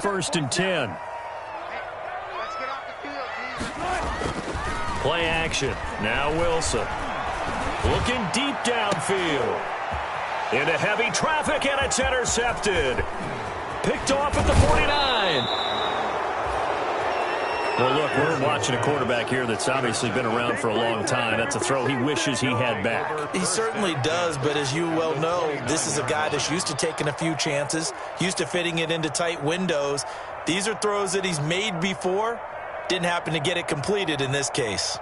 1st and 10. Play action. Now Wilson. Looking deep downfield. Into heavy traffic, and it's intercepted. Picked off at the 49. Well, look, we're watching a quarterback here that's obviously been around for a long time. That's a throw he wishes he had back. He certainly does, but as you well know, this is a guy that's used to taking a few chances, used to fitting it into tight windows. These are throws that he's made before. Didn't happen to get it completed in this case.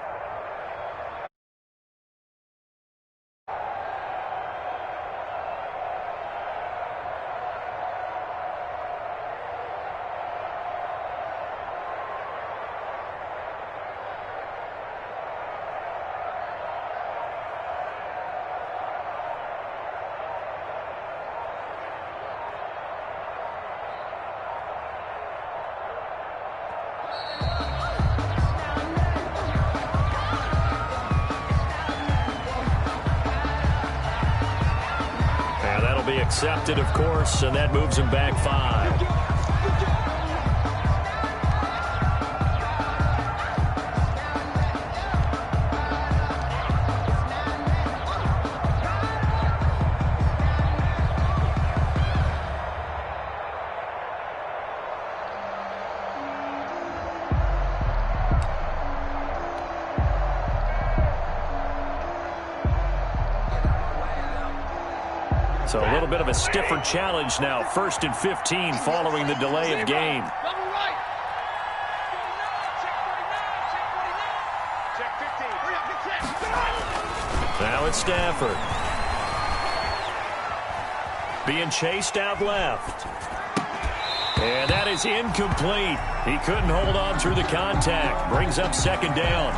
Be accepted, of course, and that moves him back 5. So a little bit of a stiffer challenge now. 1st and 15 following the delay of game. Now it's Stafford. Being chased out left. And that is incomplete. He couldn't hold on through the contact. Brings up 2nd down.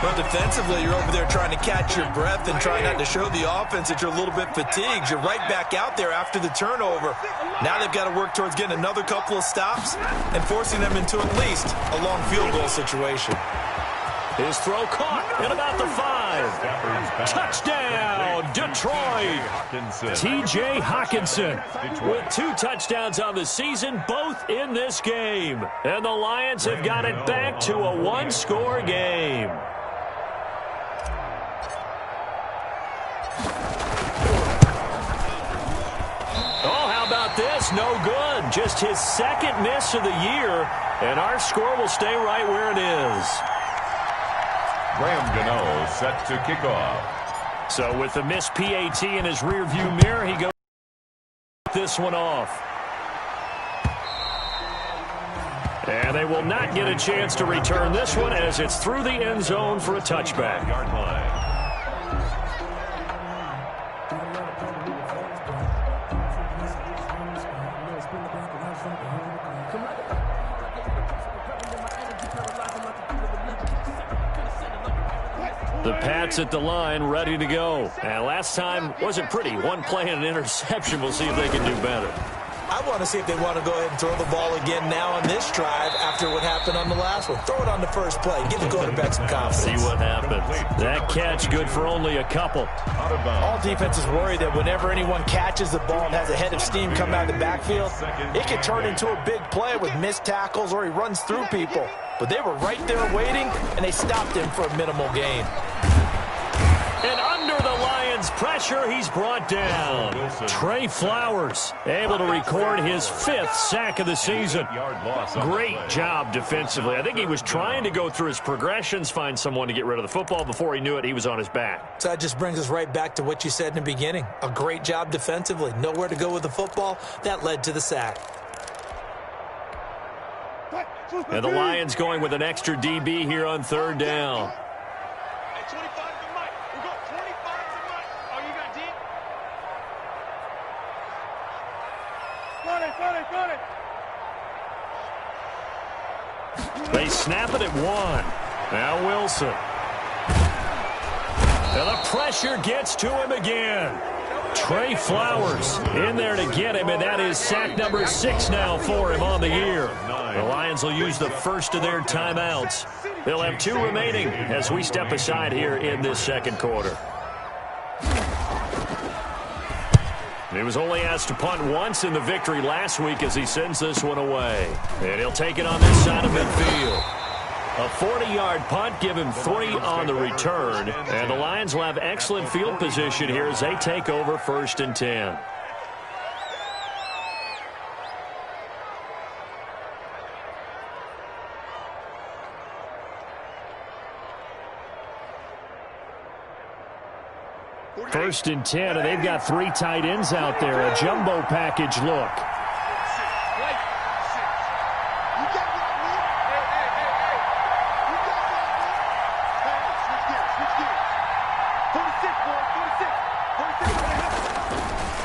Well, defensively, you're over there trying to catch your breath and try not to show the offense that you're a little bit fatigued. You're right back out there after the turnover. Now they've got to work towards getting another couple of stops and forcing them into at least a long field goal situation. His throw caught at about the 5. Touchdown, Detroit. T.J. Hawkinson with 2 touchdowns on the season, both in this game. And the Lions have got it back to a 1-score game. This no good. Just his 2nd miss of the year, and our score will stay right where it is. Graham Gano set to kick off. So with the missed PAT in his rearview mirror, he goes this one off. And they will not get a chance to return this one as it's through the end zone for a touchback. Yard line. The Pats at the line, ready to go. And last time wasn't pretty. One play and an interception. We'll see if they can do better. I want to see if they want to go ahead and throw the ball again now on this drive after what happened on the last one. Throw it on the first play. Give the quarterback some confidence. See what happens. That catch good for only a couple. All defenses worry that whenever anyone catches the ball and has a head of steam come out of the backfield, it can turn into a big play with missed tackles or he runs through people. But they were right there waiting, and they stopped him for a minimal gain. And under the Lions' pressure, he's brought down. Trey Flowers able to record his 5th sack of the season. Great job defensively. I think he was trying to go through his progressions, find someone to get rid of the football. Before he knew it, he was on his back. So that just brings us right back to what you said in the beginning. A great job defensively. Nowhere to go with the football. That led to the sack. And the Lions going with an extra DB here on 3rd down. They snap it at 1. Now Wilson. And the pressure gets to him again. Trey Flowers in there to get him, and that is sack number 6 now for him on the year. The Lions will use the first of their timeouts. They'll have 2 remaining as we step aside here in this 2nd quarter. He was only asked to punt once in the victory last week as he sends this one away. And he'll take it on this side of midfield. A 40-yard punt, give him 3 on the return. And the Lions will have excellent field position here as they take over 1st and 10. First and 10, and they've got 3 tight ends out there. A jumbo package look.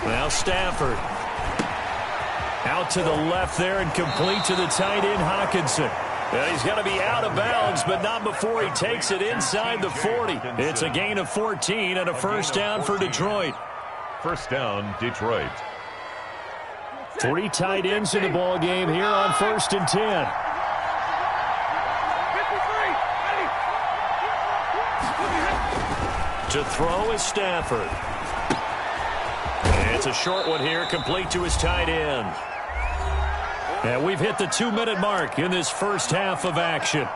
Now Stafford. Out to the left there and complete to the tight end, Hawkinson. And he's got to be out of bounds, but not before he takes it inside the 40. It's a gain of 14 and a first down for Detroit. First down, Detroit. 3 tight ends in the ball game here on 1st and 10. To throw is Stafford. And it's a short one here, complete to his tight end. And we've hit the 2-minute mark in this first half of action.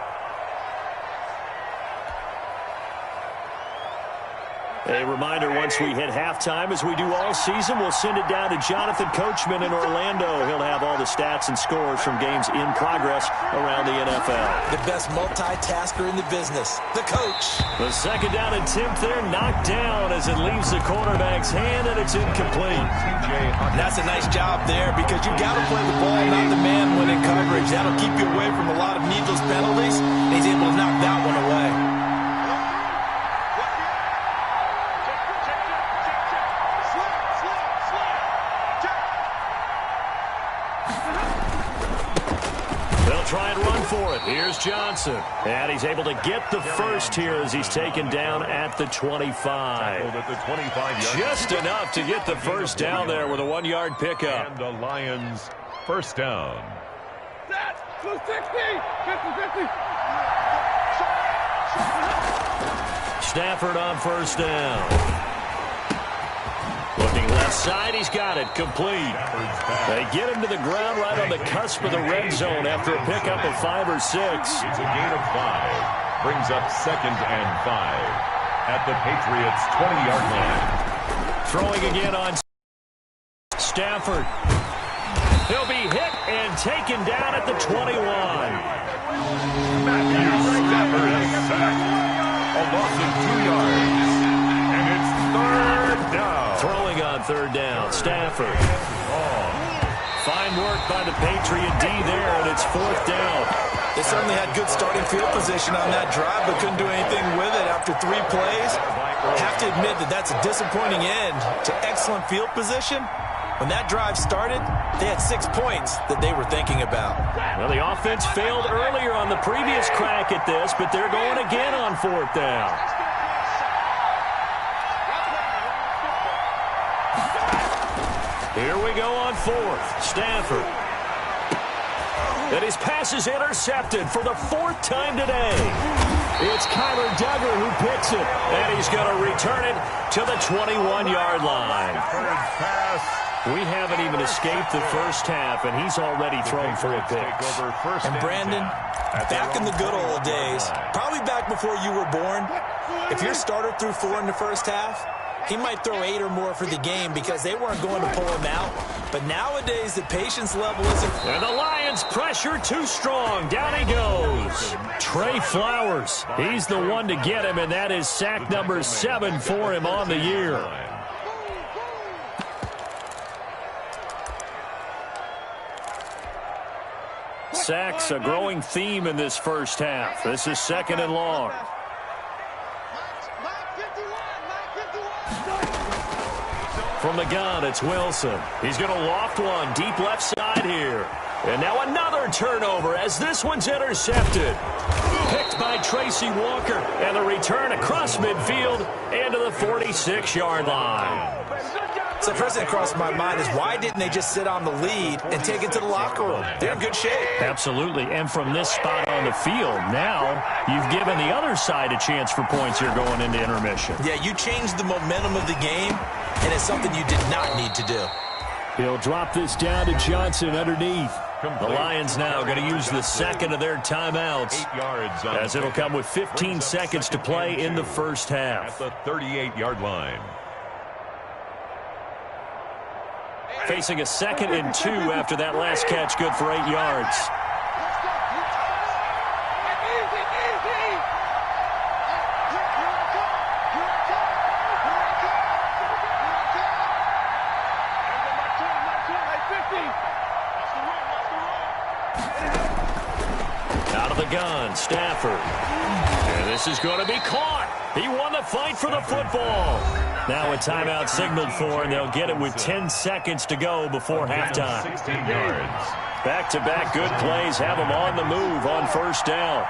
A reminder, once we hit halftime, as we do all season, we'll send it down to Jonathan Coachman in Orlando. He'll have all the stats and scores from games in progress around the NFL. The best multitasker in the business, the coach. The 2nd down attempt there knocked down as it leaves the quarterback's hand, and it's incomplete. That's a nice job there because you got to play the ball, not the man when in coverage. That'll keep you away from a lot of needless penalties. And he's able to knock that one away. Try and run for it. Here's Johnson. And he's able to get the first here as he's taken down at the 25. Just enough to get the first down there with a 1-yard pickup. And the Lions first down. Stafford on first down. Looking left side, he's got it, complete. They get him to the ground right on the cusp of the red zone after a pickup of 5 or 6. It's a gain of 5. Brings up 2nd and 5 at the Patriots' 20-yard line. Throwing again on Stafford. He'll be hit and taken down at the 21. Matthew Stafford is sacked. A loss of 2 yards. And it's 3rd down. Throwing on 3rd down, Stafford. Fine work by the Patriot D there, and it's 4th down. They certainly had good starting field position on that drive, but couldn't do anything with it after 3 plays. Have to admit that that's a disappointing end to excellent field position. When that drive started, they had 6 points that they were thinking about. Well, the offense failed earlier on the previous crack at this, but they're going again on 4th down. Here we go on 4th. Stafford. And his pass is intercepted for the 4th time today. It's Kyler Duggar who picks it. And he's going to return it to the 21-yard line. We haven't even escaped the first half, and he's already thrown 4 picks. And Brandon, back in the good old days, probably back before you were born, if your starter threw 4 in the first half, he might throw 8 or more for the game because they weren't going to pull him out. But nowadays, the patience level isn't. And the Lions pressure too strong. Down he goes. Trey Flowers. He's the one to get him, and that is sack number 7 for him on the year. Sacks, a growing theme in this first half. This is 2nd and long. From the gun, it's Wilson. He's going to loft one deep left side here. And now another turnover as this one's intercepted. Picked by Tracy Walker. And the return across midfield and to the 46-yard line. So first thing that crossed my mind is why didn't they just sit on the lead and take it to the locker room? They're in good shape. Absolutely. And from this spot on the field, now you've given the other side a chance for points here going into intermission. Yeah, you changed the momentum of the game and it's something you did not need to do. He'll drop this down to Johnson underneath. The Lions now going to use the second of their timeouts, as it'll come with 15 seconds to play in the first half. At the 38-yard line. Facing a 2nd and 2 after that last catch, good for 8 yards. Out of the gun, Stafford. And this is going to be caught. He won the fight for the football. Now a timeout signaled for, and they'll get it with 10 seconds to go before halftime. 16 yards. Back-to-back good plays have them on the move on first down.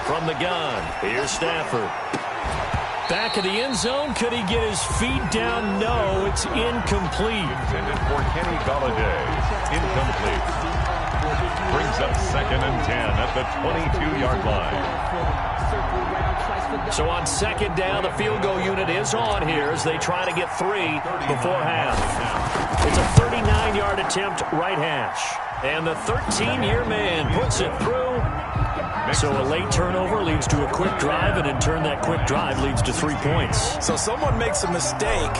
From the gun, here's Stafford. Back of the end zone. Could he get his feet down? No, it's incomplete. Intended for Kenny Galladay. Incomplete. Brings up 2nd and 10 at the 22-yard line. So on 2nd down, the field goal unit is on here as they try to get 3 before half. It's a 39-yard attempt, right hash. And the 13-year man puts it through. So a late turnover leads to a quick drive, and in turn that quick drive leads to 3 points. So someone makes a mistake,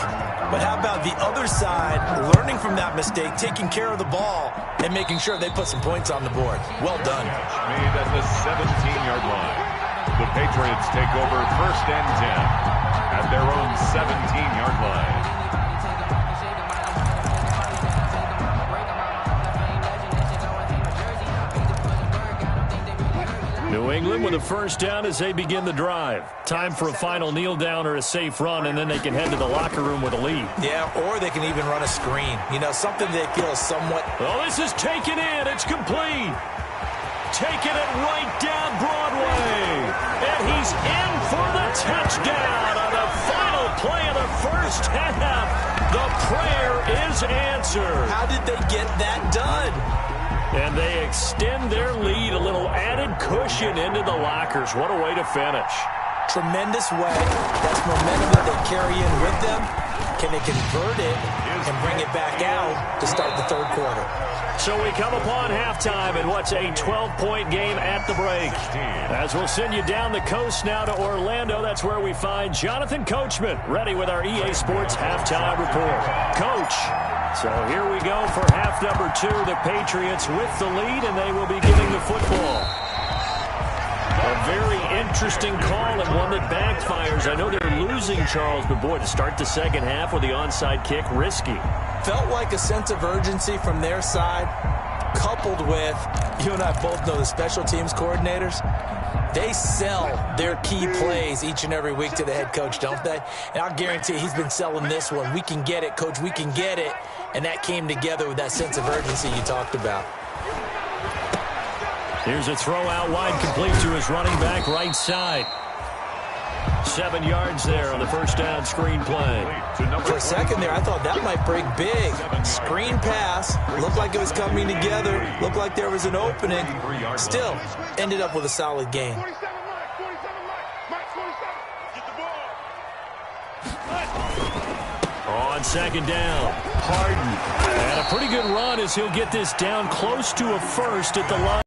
but how about the other side learning from that mistake, taking care of the ball, and making sure they put some points on the board? Well done. Made at the 17-yard line. The Patriots take over 1st and 10 at their own 17-yard line. New England with a first down as they begin the drive. Time for a final kneel down or a safe run, and then they can head to the locker room with a lead. Yeah, or they can even run a screen. You know, something they feel somewhat... Oh, this is taken in. It's complete. Taking it right down Broadway. And he's in for the touchdown on the final play of the first half. The prayer is answered. How did they get that done? And they extend their lead, a little added cushion into the lockers. What a way to finish. Tremendous way. That's momentum that they carry in with them. Can they convert it and bring it back out to start the third quarter? So we come upon halftime in what's a 12-point game at the break. As we'll send you down the coast now to Orlando, that's where we find Jonathan Coachman ready with our EA Sports Halftime Report. Coach. So here we go for half number 2. The Patriots with the lead, and they will be getting the football. A very interesting call and one that backfires. I know they're losing, Charles, but boy, to start the second half with the onside kick, risky. Felt like a sense of urgency from their side, coupled with, you and I both know the special teams coordinators. They sell their key plays each and every week to the head coach, don't they? And I'll guarantee he's been selling this one. We can get it, coach, we can get it. And that came together with that sense of urgency you talked about. Here's a throw out wide, complete to his running back right side. 7 yards there on the first down screen play. For a second there, I thought that might break big. Screen pass. Looked like it was coming together. Looked like there was an opening. Still, ended up with a solid gain. On 2nd down, Harden. And a pretty good run as he'll get this down close to a first at the line.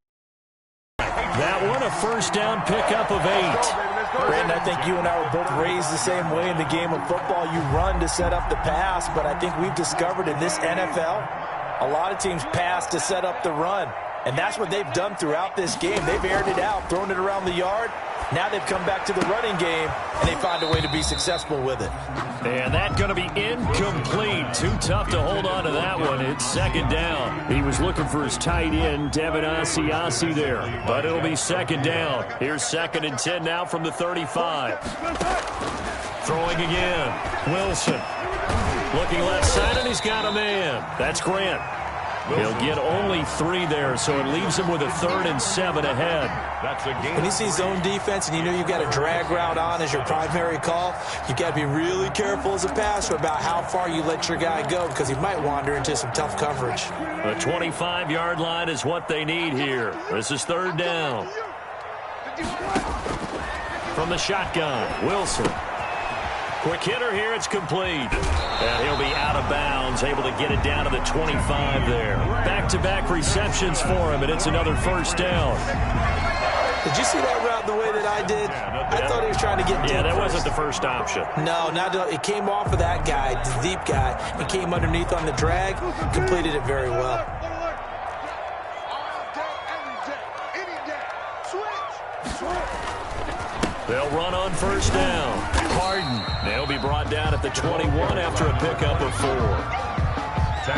That one, a first down pickup of 8. Brandon, I think you and I were both raised the same way in the game of football. You run to set up the pass, but I think we've discovered in this NFL, a lot of teams pass to set up the run. And that's what they've done throughout this game. They've aired it out, thrown it around the yard. Now they've come back to the running game, and they find a way to be successful with it. And that's going to be incomplete. Too tough to hold on to that one. It's 2nd down. He was looking for his tight end, Devin Asiasi there. But it'll be 2nd down. Here's 2nd and 10 now from the 35. Throwing again. Wilson. Looking left side, and he's got a man. That's Grant. He'll get only 3 there, so it leaves him with a 3rd and 7 ahead. That's a game. When you see zone defense and you know you've got a drag route on as your primary call, you've got to be really careful as a passer about how far you let your guy go because he might wander into some tough coverage. The 25-yard line is what they need here. This is 3rd down. from the shotgun. Wilson. Quick hitter here. It's complete. And he'll be out of bounds, able to get it down to the 25 there. Back-to-back receptions for him, and it's another first down. Did you see that route the way that I did? I thought he was trying to get deep. Yeah, that wasn't the first option. No, it came off of that guy, the deep guy, and came underneath on the drag. Completed it very well. They'll run on first down. Harden. They'll be brought down at the 21 after a pickup of 4.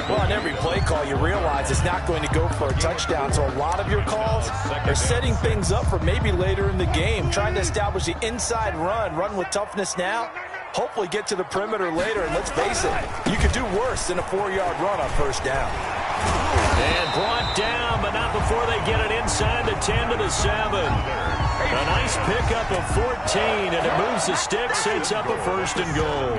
Well, on every play call, you realize it's not going to go for a touchdown. So a lot of your calls are setting things up for maybe later in the game, trying to establish the inside run with toughness now, hopefully get to the perimeter later. And let's face it, you could do worse than a 4-yard run on first down. And brought down, but not before they get it inside the 10 to the 7. A nice pickup of 14, and it moves the sticks. Sets up a first and goal.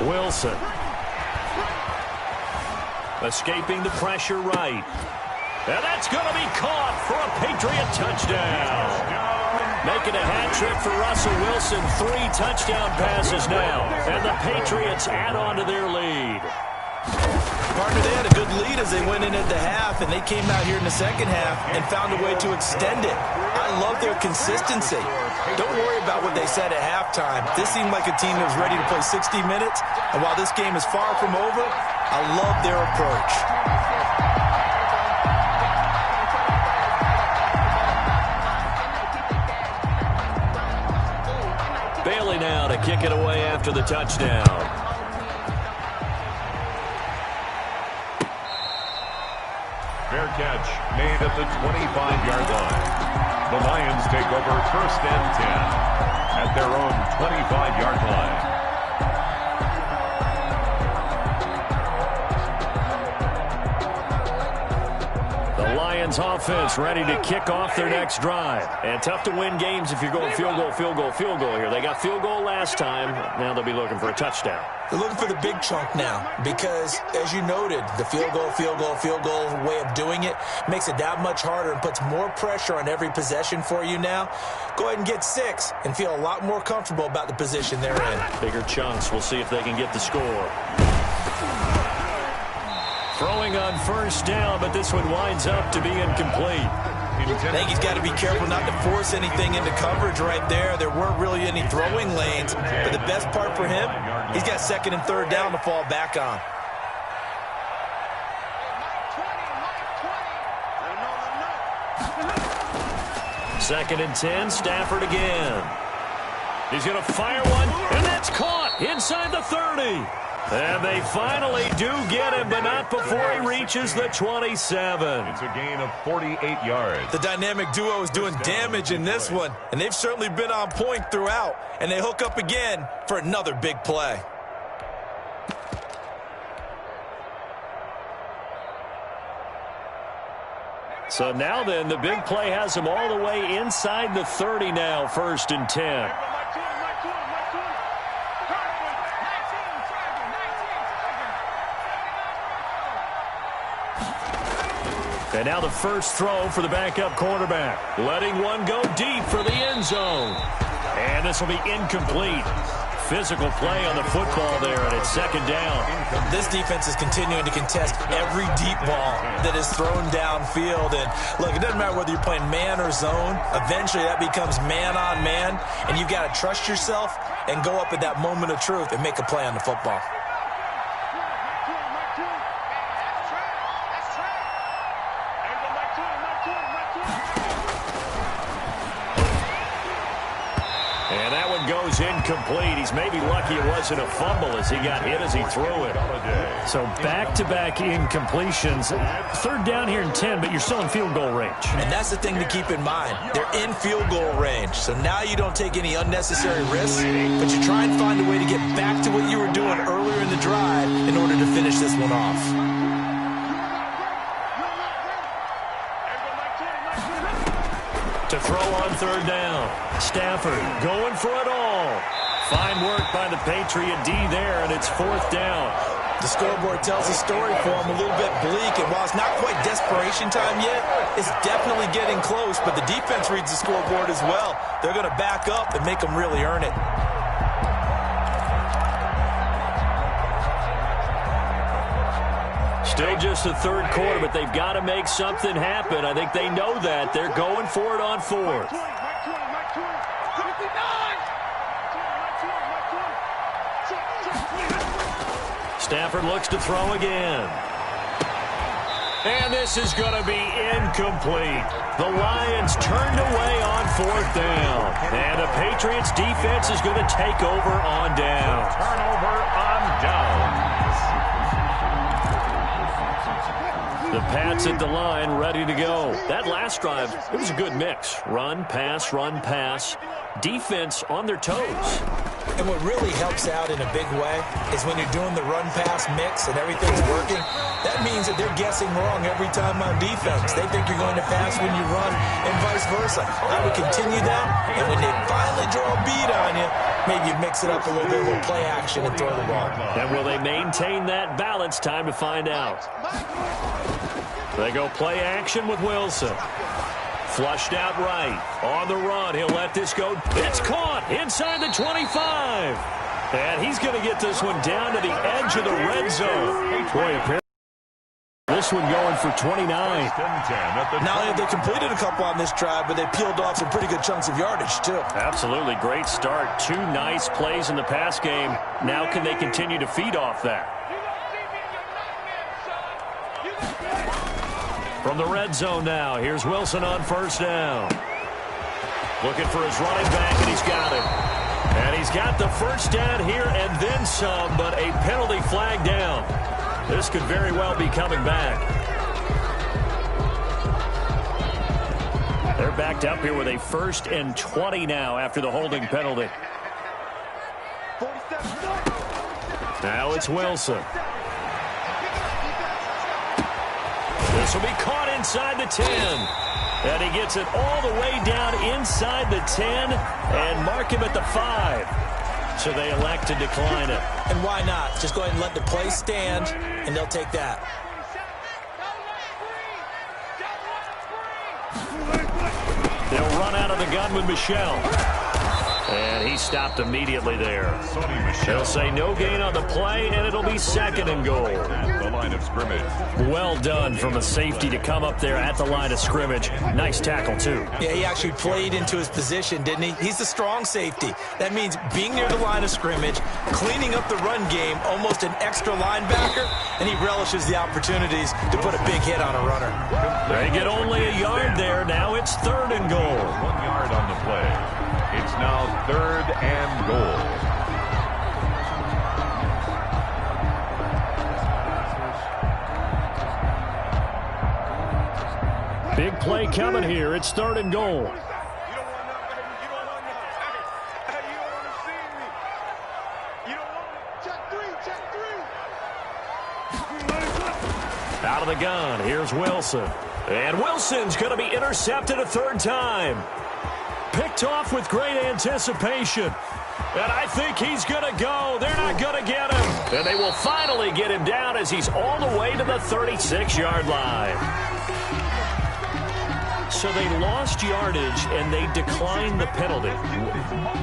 Wilson. Escaping the pressure right. And that's going to be caught for a Patriot touchdown. Making a hat trick for Russell Wilson. 3 touchdown passes now. And the Patriots add on to their lead. Partner, they had a good lead as they went in at the half, and they came out here in the second half and found a way to extend it. I love their consistency. Don't worry about what they said at halftime. This seemed like a team that was ready to play 60 minutes, and while this game is far from over, I love their approach. Bailey now to kick it away after the touchdown. Fair catch made at the 25-yard line. The Lions take over first and 10 at their own 25-yard line. The Lions offense ready to kick off their next drive. And tough to win games if you're going field goal, field goal, field goal here. They got field goal last time. Now they'll be looking for a touchdown. They're looking for the big chunk now because, as you noted, the field goal way of doing it makes it that much harder and puts more pressure on every possession for you now. Go ahead and get 6 and feel a lot more comfortable about the position they're in. Bigger chunks. We'll see if they can get the score. Throwing on first down, but this one winds up to be incomplete. I think he's got to be careful not to force anything into coverage right there. There weren't really any throwing lanes, but the best part for him, he's got 2nd and 3rd down to fall back on. Second and 10, Stafford again. He's going to fire one, and that's caught inside the 30. And they finally do get him, but not before he reaches the 27. It's a gain of 48 yards. The dynamic duo is doing damage in this one, and they've certainly been on point throughout. And they hook up again for another big play. So now then, the big play has him all the way inside the 30 now, 1st and 10. And now the first throw for the backup quarterback. Letting one go deep for the end zone. And this will be incomplete. Physical play on the football there, and it's 2nd down. This defense is continuing to contest every deep ball that is thrown downfield. And look, it doesn't matter whether you're playing man or zone. Eventually that becomes man on man, and you've got to trust yourself and go up at that moment of truth and make a play on the football. And that one goes incomplete. He's maybe lucky it wasn't a fumble as he got hit as he threw it. So back-to-back incompletions. 3rd down here in 10, but you're still in field goal range. And that's the thing to keep in mind. They're in field goal range. So now you don't take any unnecessary risks, but you try and find a way to get back to what you were doing earlier in the drive in order to finish this one off. To throw on 3rd down. Stafford going for it all. Fine work by the Patriot D there, and it's 4th down. The scoreboard tells a story for him, a little bit bleak, and while it's not quite desperation time yet, it's definitely getting close, but the defense reads the scoreboard as well. They're going to back up and make them really earn it. Still just the 3rd quarter, but they've got to make something happen. I think they know that. They're going for it on 4th. Stafford looks to throw again. And this is going to be incomplete. The Lions turned away on 4th down. And the Patriots defense is going to take over on down. Turnover on down. The Pats at the line, ready to go. That last drive, it was a good mix. Run, pass, defense on their toes. And what really helps out in a big way is when you're doing the run-pass mix and everything's working, that means that they're guessing wrong every time on defense. They think you're going to pass when you run and vice versa. I would continue that, and when they finally draw a bead on you, maybe you mix it up a little bit, a little play action and throw the ball. And will they maintain that balance? Time to find out. They go play action with Wilson. Flushed out right. On the run. He'll let this go. It's caught inside the 25. And he's going to get this one down to the edge of the red zone. Boy, apparently this one going for 29. Not only have they completed a couple on this drive, but they peeled off some pretty good chunks of yardage, too. Absolutely. Great start. 2 nice plays in the pass game. Now can they continue to feed off that? From the red zone now, here's Wilson on 1st down. Looking for his running back, and he's got him. And he's got the 1st down here and then some, but a penalty flag down. This could very well be coming back. They're backed up here with a 1st and 20 now after the holding penalty. Now it's Wilson. This will be caught inside the 10. And he gets it all the way down inside the 10 and mark him at the 5. So they elect to decline it. And why not? Just go ahead and let the play stand, and they'll take that. They'll run out of the gun with Michel. And he stopped immediately there. They'll say no gain on the play, and it'll be 2nd and goal. The line of scrimmage. Well done from a safety to come up there at the line of scrimmage. Nice tackle, too. Yeah, he actually played into his position, didn't he? He's the strong safety. That means being near the line of scrimmage, cleaning up the run game, almost an extra linebacker, and he relishes the opportunities to put a big hit on a runner. They get only a yard there. Now it's 3rd and goal. 1 yard on the play. It's now 3rd and goal. Big play coming here. It's 3rd and goal. Out of the gun. Here's Wilson. And Wilson's going to be intercepted a 3rd time. Picked off with great anticipation. And I think he's going to go. They're not going to get him. And they will finally get him down as he's all the way to the 36-yard line. So they lost yardage, and they declined the penalty.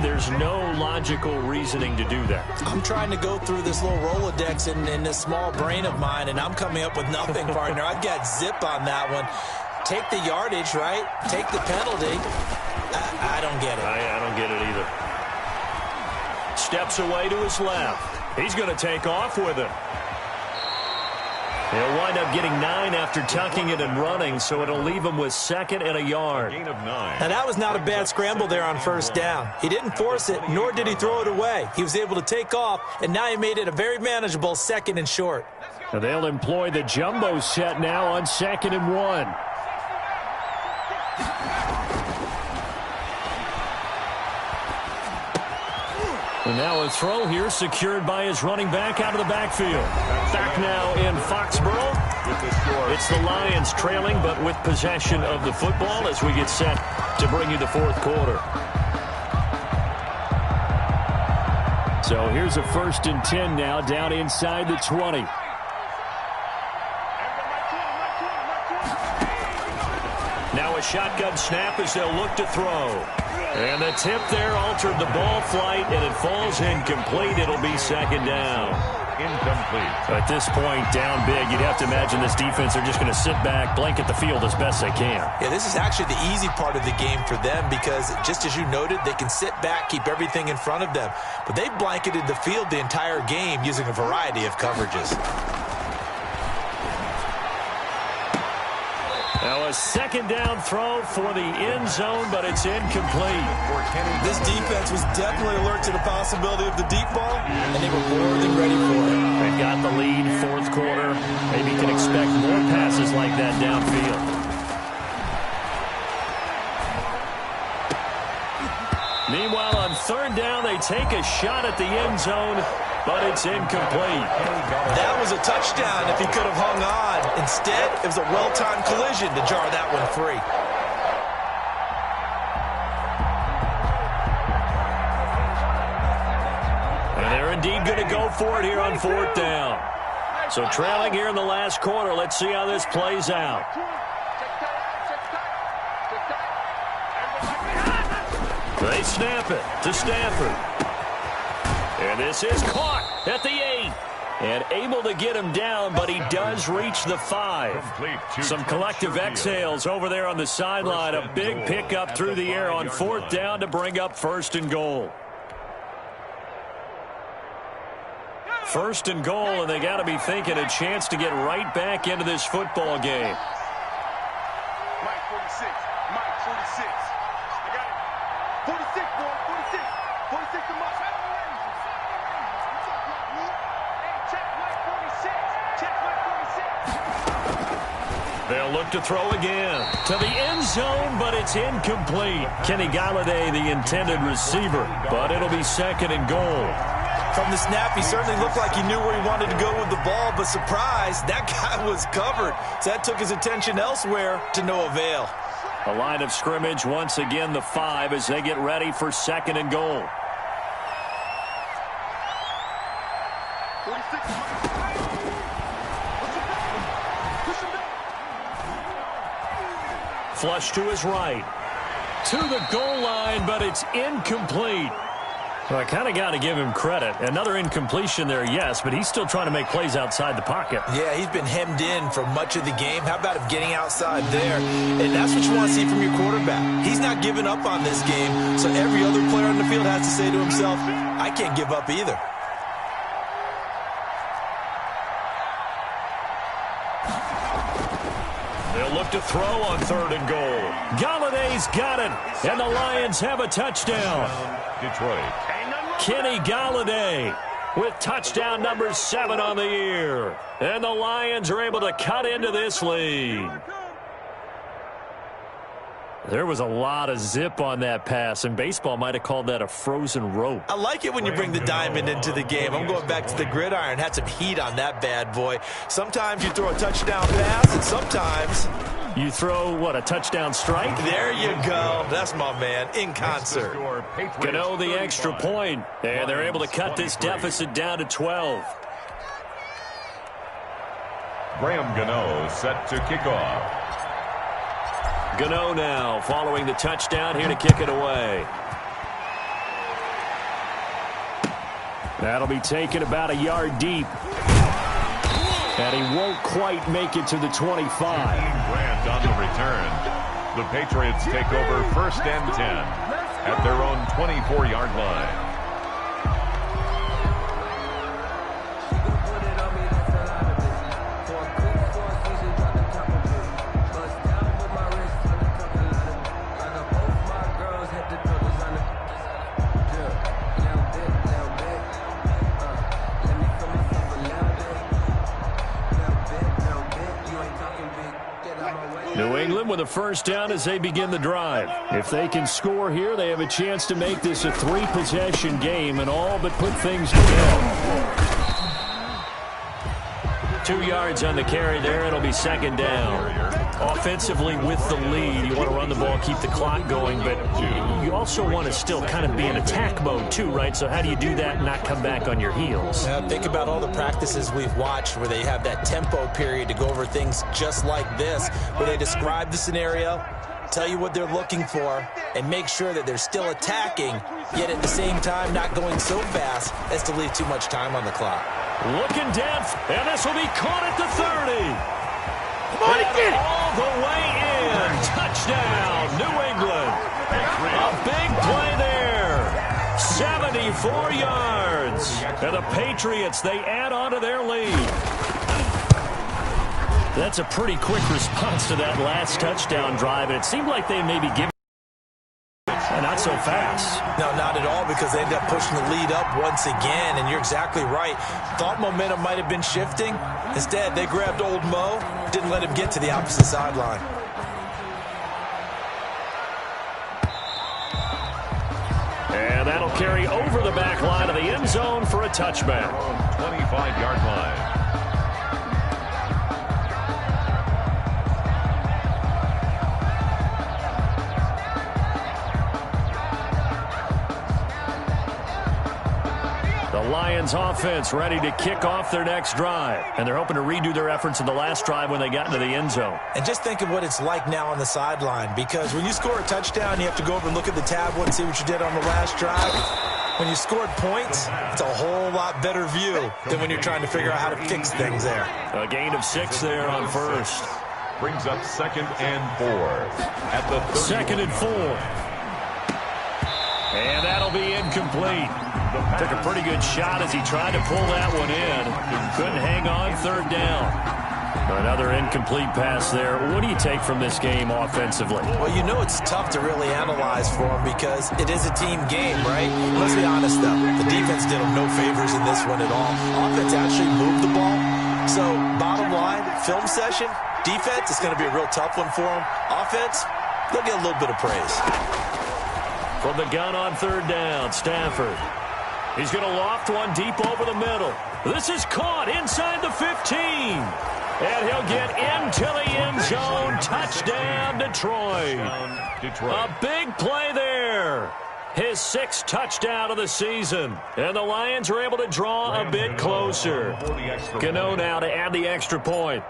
There's no logical reasoning to do that. I'm trying to go through this little Rolodex in this small brain of mine, and I'm coming up with nothing, partner. I've got zip on that one. Take the yardage, right? Take the penalty. I don't get it. I don't get it either. Steps away to his left. He's going to take off with it. He'll wind up getting 9 after tucking it and running, so it'll leave him with 2nd and a yard. Gain of 9. Now, that was not a bad scramble there on 1st down. He didn't force it, nor did he throw it away. He was able to take off, and now he made it a very manageable 2nd and short. And they'll employ the jumbo set now on 2nd and 1. And now a throw here secured by his running back out of the backfield. Back now in Foxborough. It's the Lions trailing, but with possession of the football as we get set to bring you the 4th quarter. So here's a 1st and 10 now, down inside the 20. Now a shotgun snap as they'll look to throw. And the tip there altered the ball flight, and it falls incomplete. It'll be 2nd down. Incomplete. At this point, down big, you'd have to imagine this defense are just going to sit back, blanket the field as best they can. Yeah, this is actually the easy part of the game for them because, just as you noted, they can sit back, keep everything in front of them. But they blanketed the field the entire game using a variety of coverages. Now a 2nd down throw for the end zone, but it's incomplete. This defense was definitely alert to the possibility of the deep ball, and they were more than ready for it. They've got the lead, 4th quarter. Maybe can expect more passes like that downfield. Meanwhile, on 3rd down, they take a shot at the end zone, but it's incomplete. That was a touchdown if he could have hung on. Instead, it was a well-timed collision to jar that one free. And they're indeed going to go for it here on 4th down. So trailing here in the last quarter, let's see how this plays out. They snap it to Stafford. And this is caught at the 8. And able to get him down, but he does reach the 5. Some collective exhales over there on the sideline. A big pickup through the air on 4th down to bring up 1st and goal. 1st and goal, and they got to be thinking a chance to get right back into this football game. Mike 46. Mike 46. I got it. 46, boy. 46. 46 to Mike. They'll look to throw again to the end zone, but it's incomplete. Kenny Galladay, the intended receiver, but it'll be 2nd and goal. From the snap, he certainly looked like he knew where he wanted to go with the ball, but surprise, that guy was covered. So that took his attention elsewhere to no avail. A line of scrimmage once again, the 5, as they get ready for 2nd and goal. 46. Flush to his right. To the goal line, but it's incomplete. Well, I kind of got to give him credit. Another incompletion there, yes, but he's still trying to make plays outside the pocket. Yeah, he's been hemmed in for much of the game. How about him getting outside there? And that's what you want to see from your quarterback. He's not giving up on this game, so every other player on the field has to say to himself, I can't give up either. They'll look to throw on 3rd and goal. Galladay's got it, and the Lions have a touchdown. Detroit. Kenny Galladay with touchdown number 7 on the year. And the Lions are able to cut into this lead. There was a lot of zip on that pass, and baseball might have called that a frozen rope. I like it when you bring the diamond into the game. I'm going back to the gridiron. Had some heat on that bad boy. Sometimes you throw a touchdown pass, and sometimes you throw, what, a touchdown strike? There you go. That's my man, in concert. Gano the extra point, and they're able to cut this deficit down to 12. Graham Gano set to kick off. Gano now following the touchdown here to kick it away. That'll be taken about a yard deep. And he won't quite make it to the 25. Grant on the return. The Patriots take over 1st and 10 at their own 24-yard line. New England with a 1st down as they begin the drive. If they can score here, they have a chance to make this a 3-possession game and all but put things together. 2 yards on the carry there. It'll be second down. Offensively with the lead, you want to run the ball, keep the clock going, but you also want to still kind of be in attack mode too, right? So how do you do that and not come back on your heels? Think about all the practices we've watched where they have that tempo period to go over things just like this, where they describe the scenario, tell you what they're looking for, and make sure that they're still attacking, yet at the same time not going so fast as to leave too much time on the clock. Looking depth, and this will be caught at the 30. Come on, get it! All the way in. Touchdown, New England. A big play there. 74 yards. And the Patriots, they add on to their lead. That's a pretty quick response to that last touchdown drive, and it seemed like they maybe give not so fast. No, not at all, because they ended up pushing the lead up once again, and you're exactly right. Thought momentum might have been shifting. Instead, they grabbed old Mo, didn't let him get to the opposite sideline. And that'll carry over the back line of the end zone for a touchback. 25-yard line. The Lions offense ready to kick off their next drive. And they're hoping to redo their efforts in the last drive when they got into the end zone. And just think of what it's like now on the sideline, because when you score a touchdown, you have to go over and look at the tablet and see what you did on the last drive. When you scored points, it's a whole lot better view than when you're trying to figure out how to fix things there. A gain of 6 there on first. Brings up 2nd and 4 at the 2nd and 4. And that'll be incomplete. Took a pretty good shot as he tried to pull that one in. Couldn't hang on, 3rd down. Another incomplete pass there. What do you take from this game offensively? Well, you know it's tough to really analyze for them because it is a team game, right? Let's be honest, though. The defense did them no favors in this one at all. Offense actually moved the ball. So, bottom line, film session, defense is going to be a real tough one for them. Offense, they'll get a little bit of praise. From the gun on 3rd down, Stafford. He's going to loft one deep over the middle. This is caught inside the 15. And he'll get into the end zone. Touchdown, Detroit. A big play there. His 6th touchdown of the season. And the Lions are able to draw a bit closer. Gano now to add the extra point.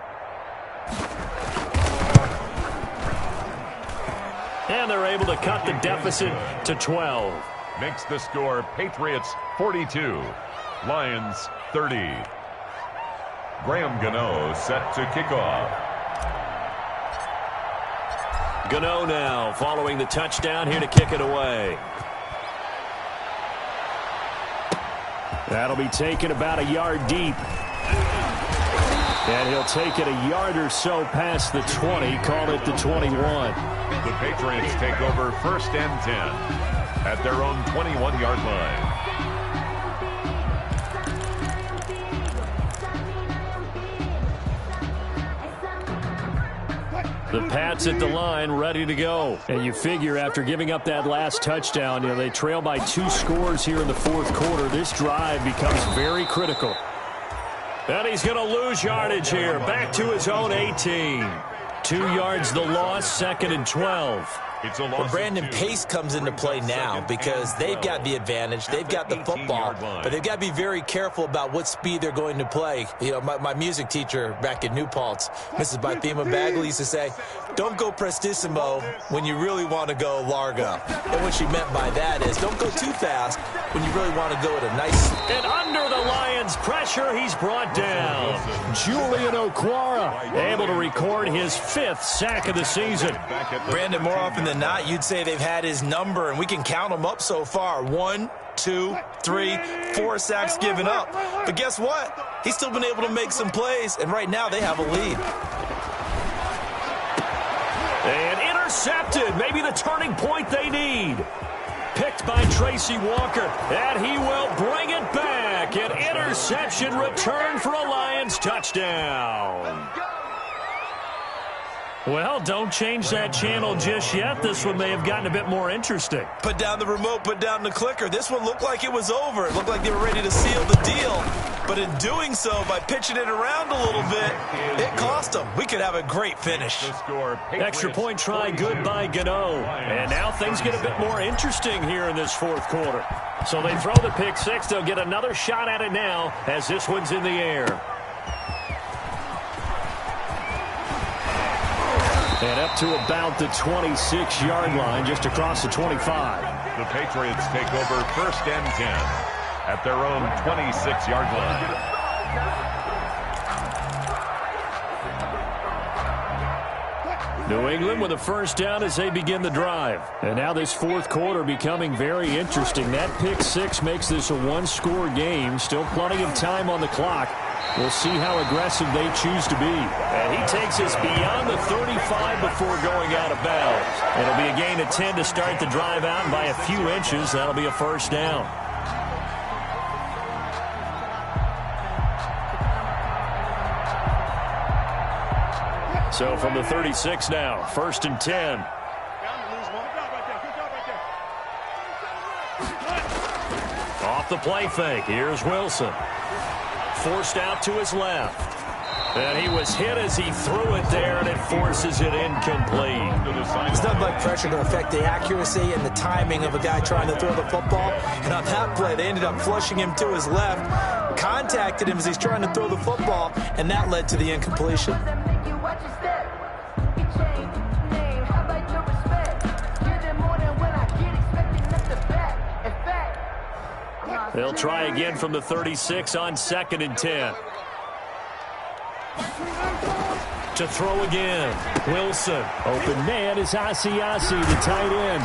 And they're able to cut the deficit to 12. Makes the score Patriots 42, Lions 30. Graham Gano set to kick off. Gano now following the touchdown here to kick it away. That'll be taken about a yard deep. And he'll take it a yard or so past the 20, call it the 21. The Patriots take over 1st and 10 at their own 21-yard line. The Pats at the line, ready to go. And you figure after giving up that last touchdown, they trail by 2 scores here in the 4th quarter. This drive becomes very critical. And he's going to lose yardage here. Back to his own 18. 2 yards the loss, 2nd and 12. Well, Brandon, pace comes into play now because they've got the advantage. They've got the football, but they've got to be very careful about what speed they're going to play. You know, my music teacher back in New Paltz, Mrs. Bythema Bagley, used to say, don't go prestissimo when you really want to go largo. And what she meant by that is don't go too fast when you really want to go at a nice... And under the Lions' pressure, he's brought down. Julian Okwara able to record his 5th sack of the season. Brandon, more often than not, you'd say they've had his number, and we can count them up so far. 1, 2, 3, 4 sacks given up. But guess what? He's still been able to make some plays, and right now they have a lead. And intercepted. Maybe the turning point they need. Picked by Tracy Walker, and he will bring it back. An interception return for a Lions touchdown. Well, don't change that channel just yet. This one may have gotten a bit more interesting. Put down the remote, put down the clicker. This one looked like it was over. It looked like they were ready to seal the deal. But in doing so, by pitching it around a little bit, it cost them. We could have a great finish. Extra point try, good by Gano. And now things get a bit more interesting here in this fourth quarter. So they throw the pick six. They'll get another shot at it now as this one's in the air. And up to about the 26-yard line, just across the 25. The Patriots take over 1st and 10 at their own 26-yard line. New England with a first down as they begin the drive. And now this fourth quarter becoming very interesting. That pick six makes this a one-score game. Still plenty of time on the clock. We'll see how aggressive they choose to be. And he takes us beyond the 35 before going out of bounds. It'll be a gain of 10 to start the drive out, and by a few inches, that'll be a first down. So from the 36 now, 1st and 10. Off the play fake. Here's Wilson. Forced out to his left. And he was hit as he threw it there, and it forces it incomplete. There's nothing like pressure to affect the accuracy and the timing of a guy trying to throw the football. And on that play, they ended up flushing him to his left, contacted him as he's trying to throw the football, and that led to the incompletion. They'll try again from the 36 on 2nd and 10. To throw again. Wilson. Open man is Asiasi, the tight end.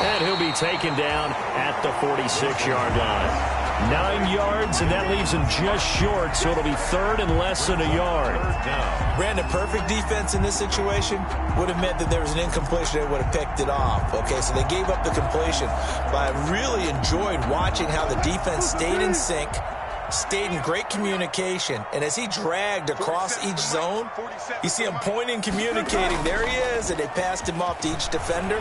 And he'll be taken down at the 46-yard line. 9 yards, and that leaves him just short, so it'll be 3rd and less than a yard. Brandon, perfect defense in this situation would have meant that there was an incompletion. They would have picked it off. Okay, so they gave up the completion. But I really enjoyed watching how the defense stayed in sync, stayed in great communication, and as he dragged across each zone, you see him pointing, communicating. There he is, and they passed him off to each defender.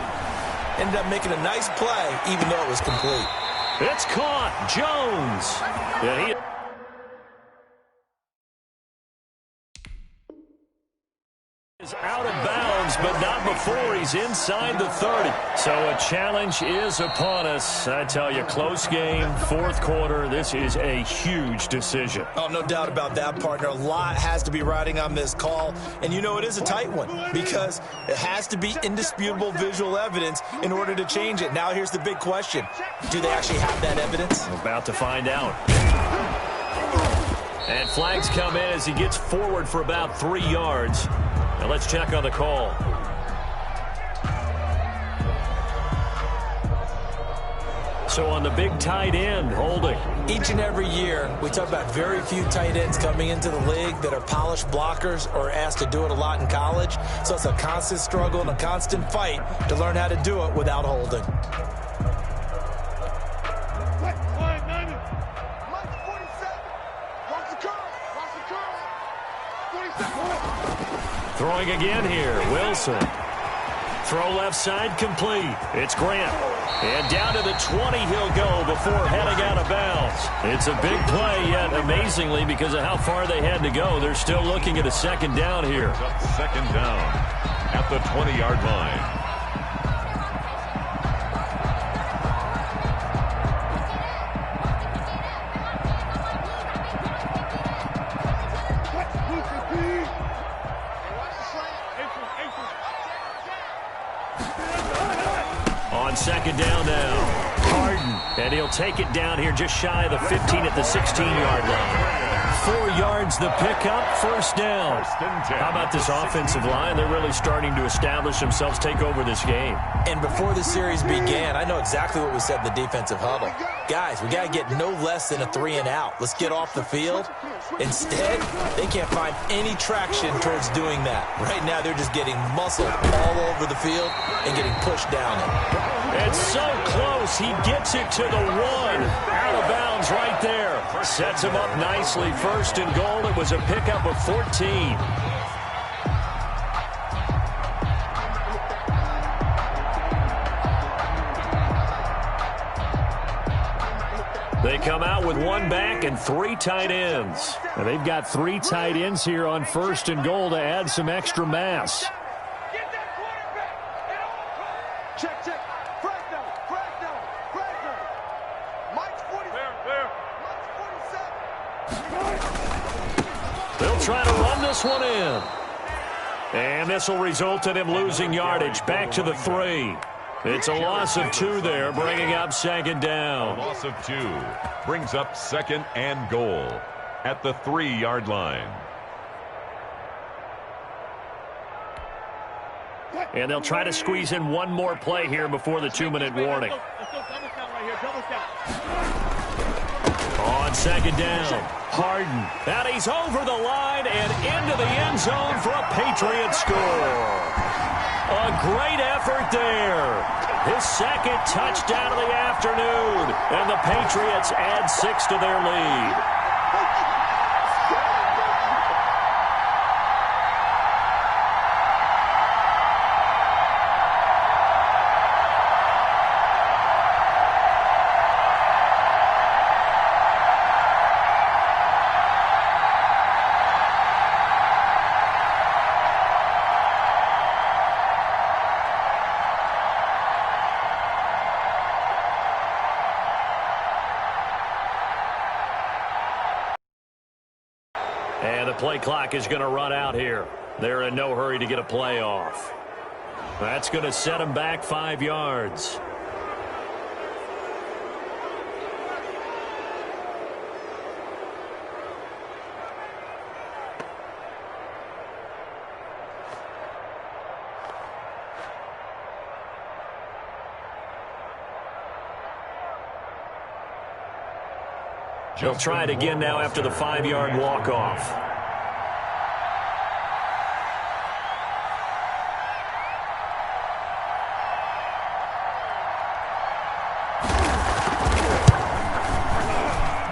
Ended up making a nice play, even though it was complete. It's caught. Jones. Yeah, he is out of bounds, but not before he's inside the 30. So a challenge is upon us. I tell you, close game, fourth quarter. This is a huge decision. Oh, no doubt about that, partner. A lot has to be riding on this call. And you know it is a tight one because it has to be indisputable visual evidence in order to change it. Now here's the big question. Do they actually have that evidence? We're about to find out. And flags come in as he gets forward for about 3 yards. Now let's check on the call. So on the big tight end, holding. Each and every year, we talk about very few tight ends coming into the league that are polished blockers or asked to do it a lot in college. So it's a constant struggle and a constant fight to learn how to do it without holding. Throwing again here, Wilson. Throw left side complete. It's Grant. And down to the 20 he'll go before heading out of bounds. It's a big play, yet amazingly, because of how far they had to go, they're still looking at a second down here. Second down at the 20-yard line. Second down now. Harden. And he'll take it down here just shy of the 15 at the 16-yard line. 4 yards the pickup, first down. How about this offensive line? They're really starting to establish themselves, take over this game. And before the series began, I know exactly what we said in the defensive huddle. Guys, we got to get no less than a 3 and out. Let's get off the field. Instead, they can't find any traction towards doing that. Right now, they're just getting muscled all over the field and getting pushed down it. It's so close. He gets it to the 1. Out of bounds right there. Sets him up nicely. First and goal. It was a pickup of 14. come out with one back and 3 tight ends. And they've got 3 tight ends here on 1st and goal to add some extra mass. Get that quarterback at all costs. Check, check. Frag down, frag down, frag down. Mike's 40. There. Mike's 47. They'll try to run this one in. And this will result in him losing yardage back to the 3. It's a loss of 2 there, bringing up 2nd down. A loss of 2 brings up 2nd and goal at the 3-yard line. And they'll try to squeeze in one more play here before the 2-minute warning. On 2nd down, Harden. And he's over the line and into the end zone for a Patriot score. A great effort there. His 2nd touchdown of the afternoon. And the Patriots add 6 to their lead. And the play clock is going to run out here. They're in no hurry to get a play off. That's going to set them back 5 yards. They'll try it again now after the 5-yard walk-off.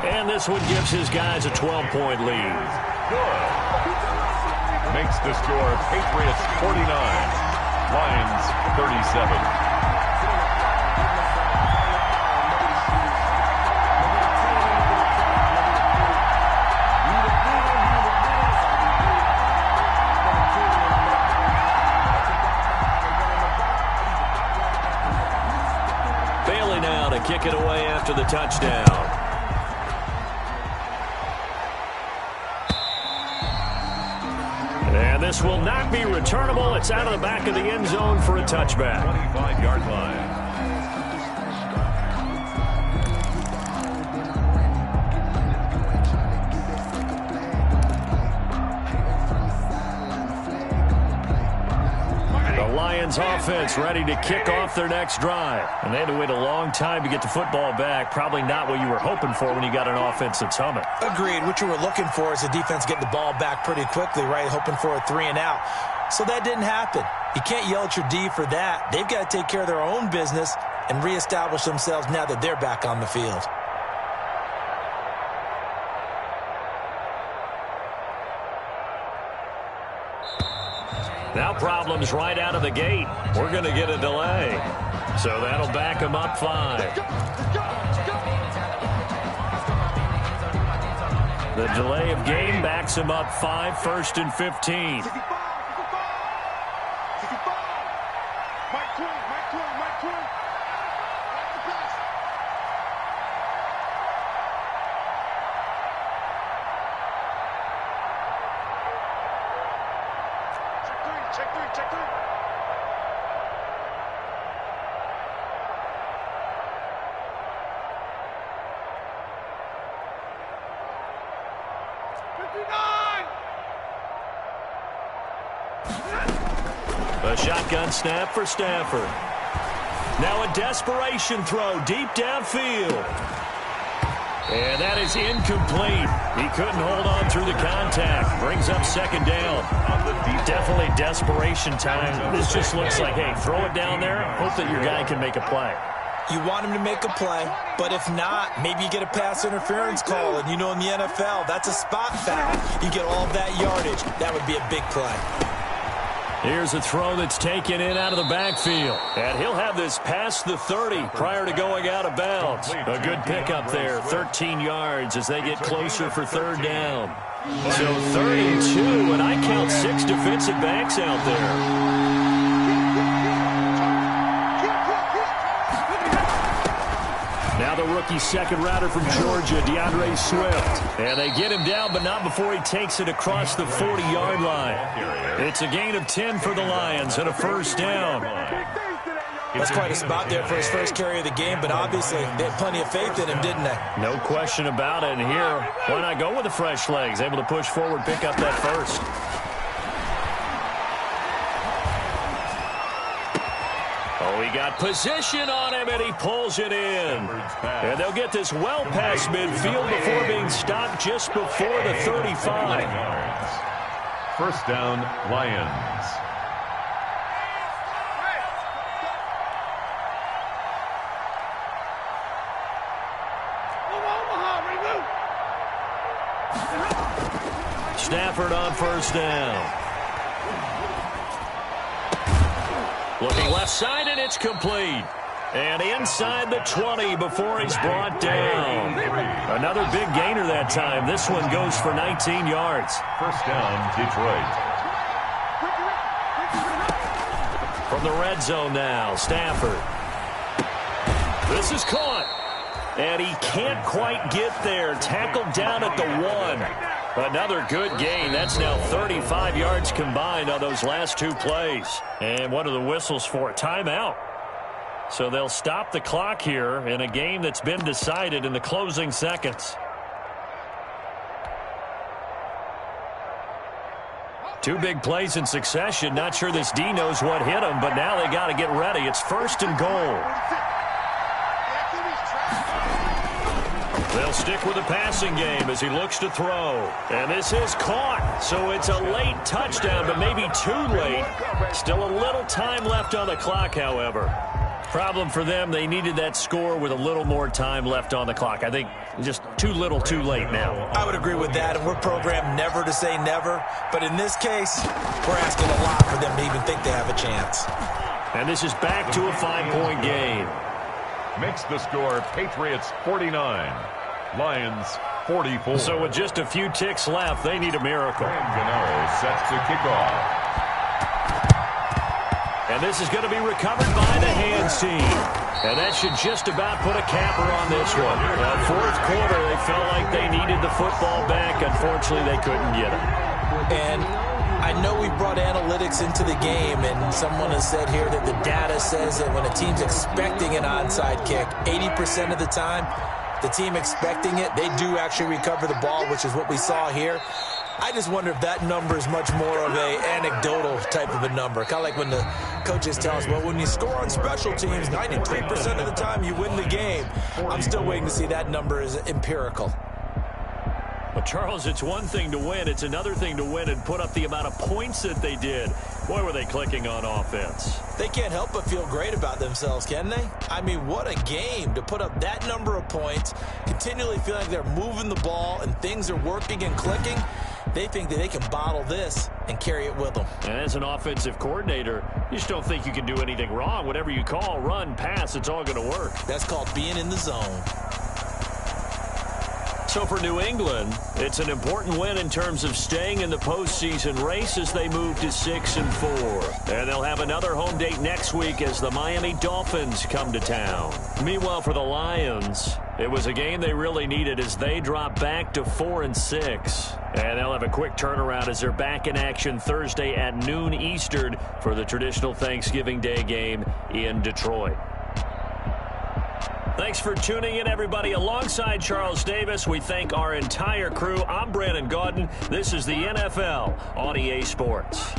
And this one gives his guys a 12-point lead. Good. Makes the score Patriots 49, Lions 37. Kick it away after the touchdown. And this will not be returnable. It's out of the back of the end zone for a touchback. 25-yard line. Offense ready to kick off their next drive. And they had to wait a long time to get the football back. Probably not what you were hoping for when you got an offense that's humming. Agreed. What you were looking for is the defense getting the ball back pretty quickly, right? Hoping for a 3 and out. So that didn't happen. You can't yell at your D for that. They've got to take care of their own business and reestablish themselves now that they're back on the field. Now problems right out of the gate. We're going to get a delay. So that'll back them up 5. The delay of game backs them up 5, 1st and 15. A shotgun snap for Stafford. Now a desperation throw deep downfield. And that is incomplete. He couldn't hold on through the contact. Brings up 2nd down. Definitely desperation time. This just looks like, hey, throw it down there. Hope that your guy can make a play. You want him to make a play, but if not, maybe you get a pass interference call. And you know in the NFL, that's a spot foul. You get all of that yardage. That would be a big play. Here's a throw that's taken in out of the backfield. And he'll have this past the 30 prior to going out of bounds. A good pickup there, 13 yards as they get closer for third down. So 32, and I count 6 defensive backs out there. Now the rookie second rounder from Georgia, DeAndre Swift. And they get him down, but not before he takes it across the 40-yard line. It's a gain of 10 for the Lions and a first down. That's quite a spot there for his first carry of the game, but obviously they had plenty of faith in him, didn't they? No question about it. And here, why not go with the fresh legs? Able to push forward, pick up that first. Oh, he got position on him, and he pulls it in. And they'll get this well past midfield before being stopped just before the 35. First down, Lions. Stafford on first down. Looking left side, and it's complete. And inside the 20 before he's brought down. Another big gainer that time. This one goes for 19 yards. First down, Detroit. From the red zone now, Stafford. This is caught. And he can't quite get there. Tackled down at the 1. Another good gain. That's now 35 yards combined on those last 2 plays. And what are the whistles for? Timeout. So they'll stop the clock here in a game that's been decided in the closing seconds. 2 big plays in succession. Not sure this D knows what hit him, but now they got to get ready. It's first and goal. They'll stick with the passing game as he looks to throw. And this is caught. So it's a late touchdown, but maybe too late. Still a little time left on the clock, however. Problem for them, they needed that score with a little more time left on the clock. I think just too little, too late now. I would agree with that, and we're programmed never to say never. But in this case, we're asking a lot for them to even think they have a chance. And this is back to a 5-point game. Makes the score Patriots 49. Lions 44. So with just a few ticks left, they need a miracle. And Gennaro sets to kick off. And this is going to be recovered by the hands team. And that should just about put a capper on this one. Fourth quarter, they felt like they needed the football back. Unfortunately, they couldn't get it. And I know we brought analytics into the game, and someone has said here that the data says that when a team's expecting an onside kick, 80% of the time, the team expecting it, they do actually recover the ball, which is what we saw here. I just wonder if that number is much more of a anecdotal type of a number. Kind of like when the coaches tell us, well, when you score on special teams, 93% of the time you win the game. I'm still waiting to see that number is empirical. Well, Charles, it's one thing to win. It's another thing to win and put up the amount of points that they did. Boy, were they clicking on offense. They can't help but feel great about themselves, can they? I mean, what a game to put up that number of points, continually feel like they're moving the ball and things are working and clicking. They think that they can bottle this and carry it with them. And as an offensive coordinator, you just don't think you can do anything wrong. Whatever you call, run, pass, it's all going to work. That's called being in the zone. So for New England, it's an important win in terms of staying in the postseason race as they move to 6-4. And they'll have another home date next week as the Miami Dolphins come to town. Meanwhile, for the Lions, it was a game they really needed as they drop back to 4-6. And they'll have a quick turnaround as they're back in action Thursday at noon Eastern for the traditional Thanksgiving Day game in Detroit. Thanks for tuning in, everybody. Alongside Charles Davis, we thank our entire crew. I'm Brandon Gaudin. This is the NFL on EA Sports.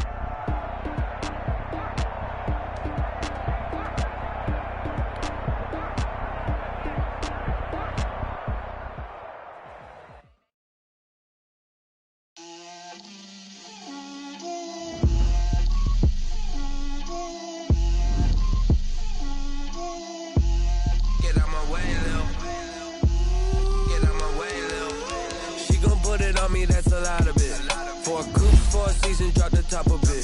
That's a lot of it. For a coupe, for a season, drop the top of it.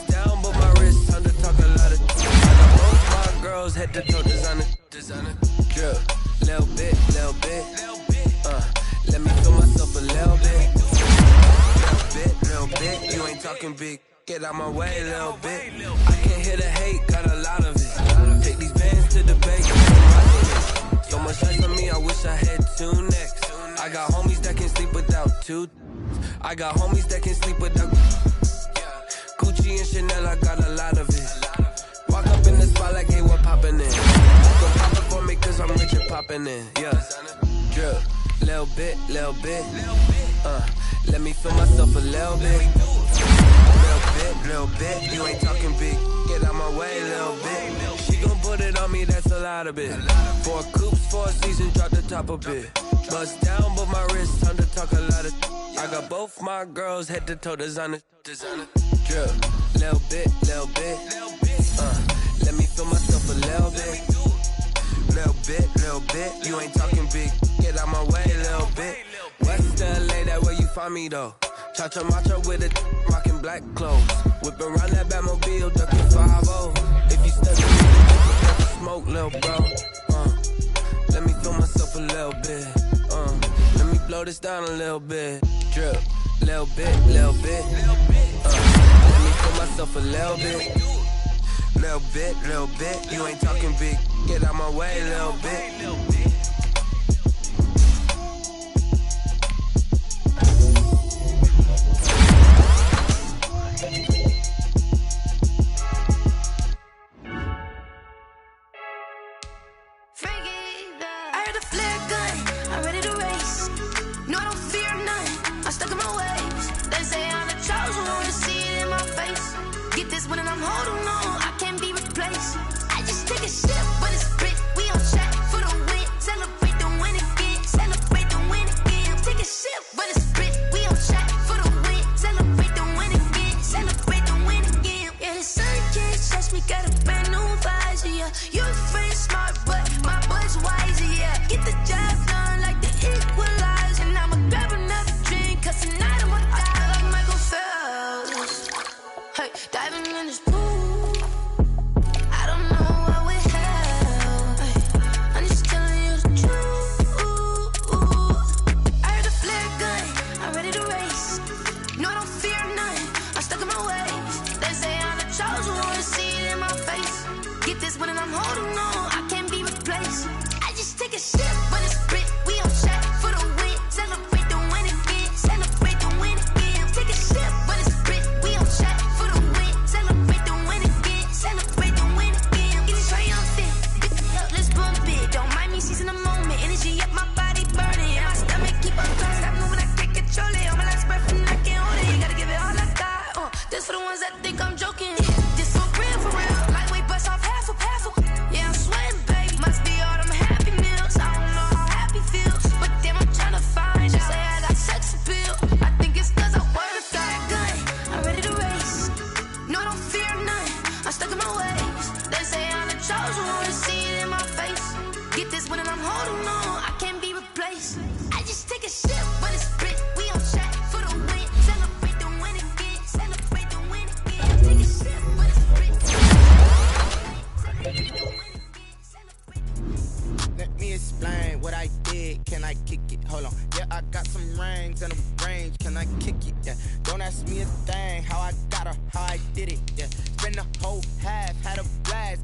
Bust down, but my wrist time to talk a lot of. I got both my girls head to toe designer. Drip, little bit. Let me feel myself a little bit. You ain't talking big. Get out my way a little bit. I can't hear the hate, got a lot of it. Take these bands to the bank. So much less on me, I wish I had two necks. I got homies that can sleep without two. I got homies that can sleep without Gucci and Chanel, I got a lot of it. Walk up in the spot like, hey, what poppin' in? Don't pop it for me cause I'm rich and poppin' in. Yeah, drip, little bit. Let me feel myself a little bit. Little bit. You ain't talking big. Get out my way a little bit. She gon' put it on me, that's a lot of it. 4 coops, 4 seasons, drop the top a bit. Bust down, but my wrist, time to talk a lot of. I got both my girls head to toe designer. Drip, little bit. Let me feel myself a little bit. Little bit. You ain't talking big. Get out my way a little bit. West LA, that where you find me though. Cha-cha matcha with it, rockin' black clothes. Whippin' around that Batmobile, duckin' 5-0. If you study me, you can smoke, lil' bro. Let me feel myself a little bit. Let me blow this down a little bit. Drip, little bit. Let me feel myself a little bit. Little bit. You ain't talking big. Get out my way a little bit.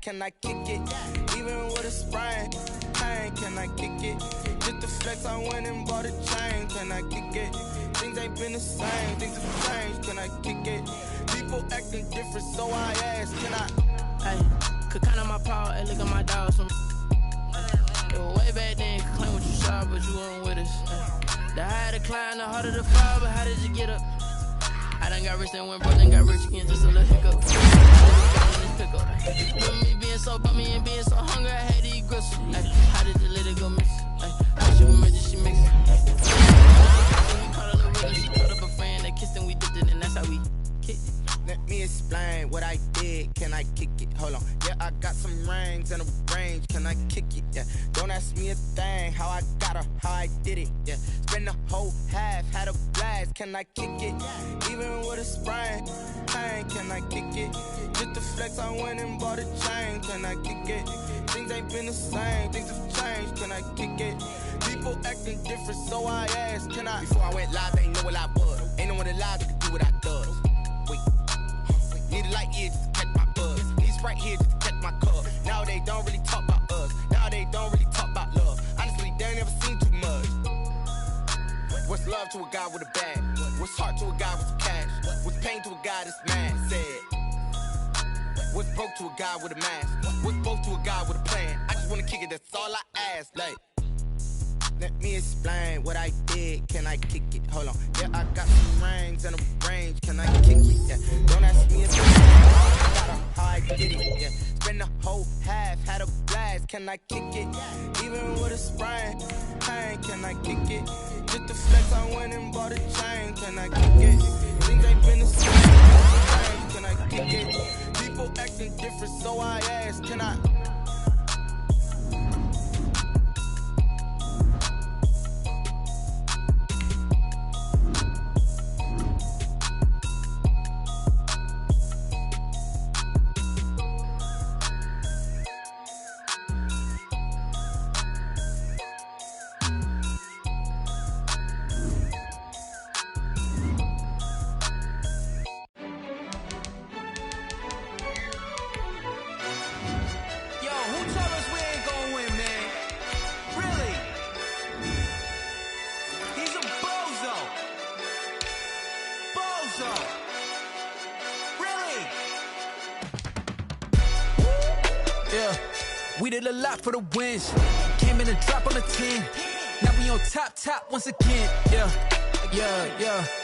Can I kick it? Even with a sprain, pain, can I kick it? Just the flex, I went and bought a chain. Can I kick it? Things ain't been the same, things have changed. Can I kick it? People acting different, so I asked, can I? Hey, could count on my power, hey, look at my dogs. From it was way back then, could claim what you saw, but you weren't with us. The higher the climb, the harder the fall, but how did you get up? I done got rich and went broke, then got rich again, just a little hiccup. Remember me being so bummy and being so hungry, I had to eat gristle. How did you let it go miss? How she was made, she mixed it. We caught a little rhythm, she caught up a friend that kissed and we dipped it, and that's how we kicked it. Let me explain explain what I did? Can I kick it? Hold on. Yeah, I got some rings and a range. Can I kick it? Yeah. Don't ask me a thing. How I got her, how I did it. Yeah. Spend the whole half, had a blast. Can I kick it? Even with a sprain, pain. Can I kick it? Just the flex, I went and bought a chain. Can I kick it? Things ain't been the same. Things have changed. Can I kick it? People acting different, so I asked, can I? Before I went live, they ain't know what I was. Ain't no one alive that could do what I does. Wait. Need a light here just to catch my buzz. Need Sprite here just to catch my cup. Now they don't really talk about us. Now they don't really talk about love. Honestly, they ain't never seen too much. What's love to a guy with a bag? What's heart to a guy with some cash? What's pain to a guy that's mad? Said. What's broke to a guy with a mask? What's both to a guy with a plan? I just wanna kick it, that's all I ask. Like, let me explain what I did. Can I kick it? Hold on. Yeah, I got some rings and a range. Can I kick it? Yeah. Don't ask me if how I did it. Yeah. Spend the whole half, had a blast. Can I kick it? Even with a sprain, pain. Can I kick it? Just the flex, I went and bought a chain. Can I kick it? Things ain't been the same. Can I kick it? People acting different, so I ask, can I? We did a lot for the wins. Came in and drop on the 10. Now we on top once again. Yeah.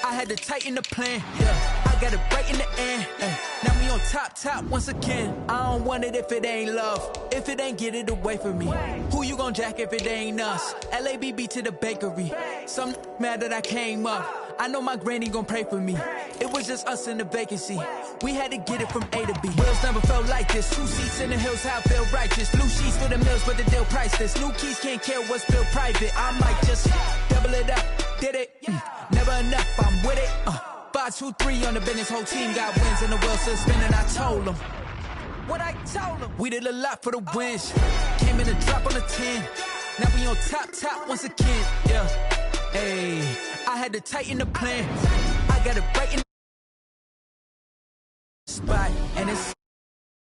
I had to tighten the plan. Yeah. I got it right in the end. Now we on top once again. I don't want it if it ain't love. If it ain't, get it away from me. Who you gon' jack if it ain't us? LABB to the bakery. Some mad that I came up. I know my granny gon' pray for me. It was just us in the vacancy. We had to get it from A to B. Wheels never felt like this. 2 seats in the hills, how I feel righteous. Blue sheets for the mills, but the deal priceless. New keys can't care what's built private. I might just double it up. Did it? Never enough, I'm with it. 5, 2, 3 on the business. Whole team got wins and the wheels still spinning. I told them what I told them. We did a lot for the wins. Came in and drop on the 10. Now we on top once again. Yeah. Hey, I had to tighten the plan. I got it right in the spot, and it's